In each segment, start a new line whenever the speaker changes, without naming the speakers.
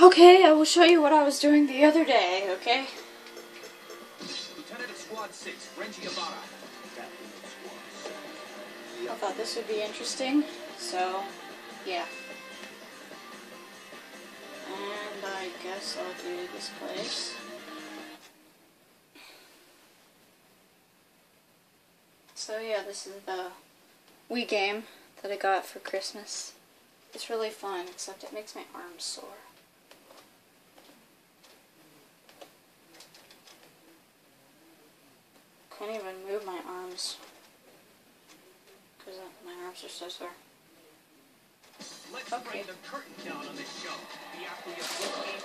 Okay, I will show you what I was doing the other day, okay?
Lieutenant of Squad 6, Renji Ibarra.
I thought this would be interesting, so, yeah. And I guess I'll do this place. So yeah, this is the Wii game that I got for Christmas. It's really fun, except it makes my arms sore. Can't even move my arms because my arms are so sore.
Let's bring the curtain down on this show. The athlete of this game.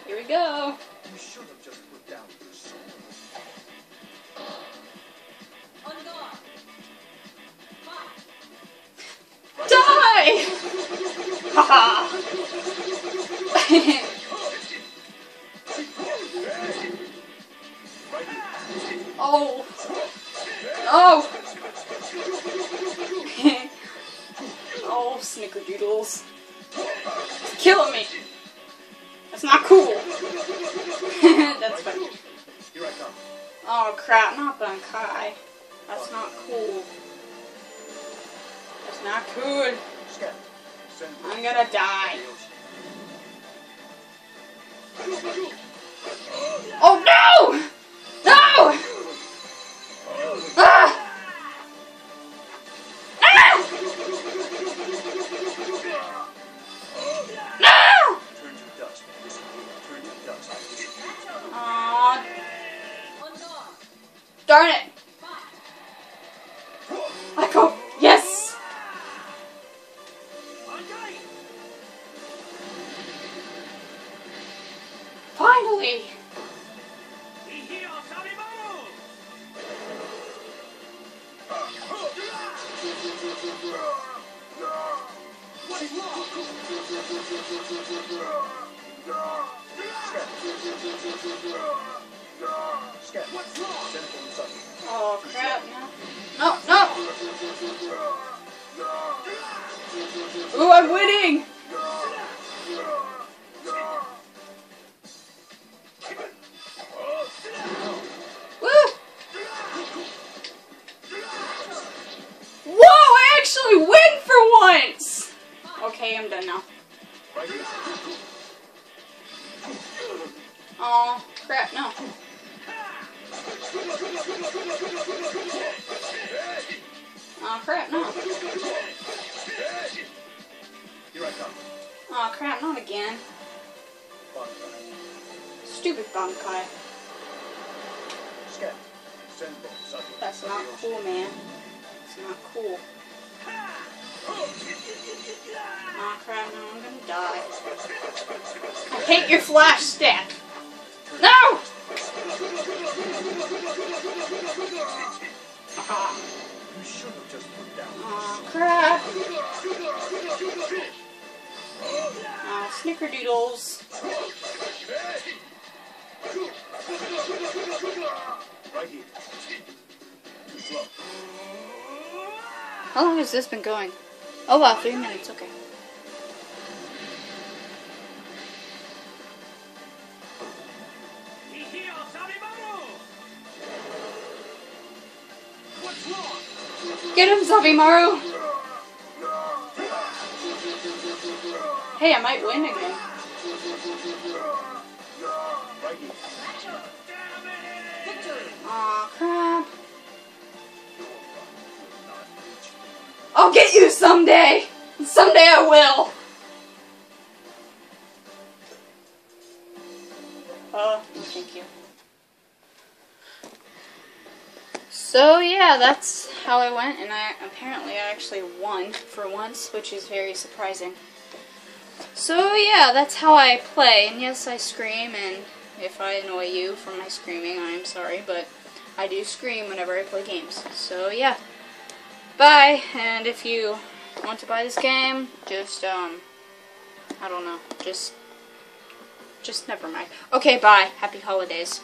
Here we go.
You should have just put down your sword.
Die! Haha! Oh! Oh! Oh, snickerdoodles. It's killing me. That's not cool. That's funny.
Here I come.
Oh crap, not Bankai. That's not cool. That's not cool. I'm gonna die. Oh no! No! Ah! Ah! No!
Turn to dust. Turn to dust.
Aw. Darn it! I go. Yes! Finally! Oh crap, no. No, no! Ooh, I'm winning! Woo! Whoa, I actually win for once! Okay, I'm done now. Oh crap, no. Oh crap, no.
Here I come.
Oh crap, not again. Stupid Bankai. That's not cool, man. It's not cool. Oh crap, no, I'm gonna die. I hate your flash stick! No!
You should have just put down.
Oh crap. Oh, snickerdoodles.
Right here. Too slow.
How long has this been going? Oh wow, 3 minutes, okay. Get him, Zabimaru! Hey, I might win again. Aw, crap. I'll get you someday! Someday I will! No thank you. So yeah, that's how I went, and apparently I actually won for once, which is very surprising. So yeah, that's how I play, and yes, I scream, and if I annoy you for my screaming, I'm sorry, but I do scream whenever I play games. So yeah, bye, and if you want to buy this game, just, I don't know, just never mind. Okay, bye, happy holidays.